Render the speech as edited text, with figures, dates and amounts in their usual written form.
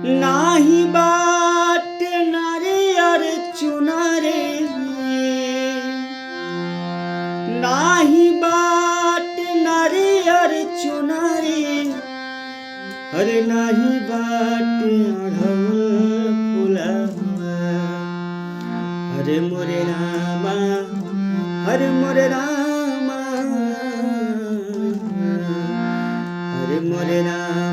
नाही बाट नारियर चुनारे, नाही बाट नारियर चुनारे, अरे नाही बाट अढ़उल फुलवा। हरे मोरे रामा, हरे मोरे रामा, हरे मोरे रामा।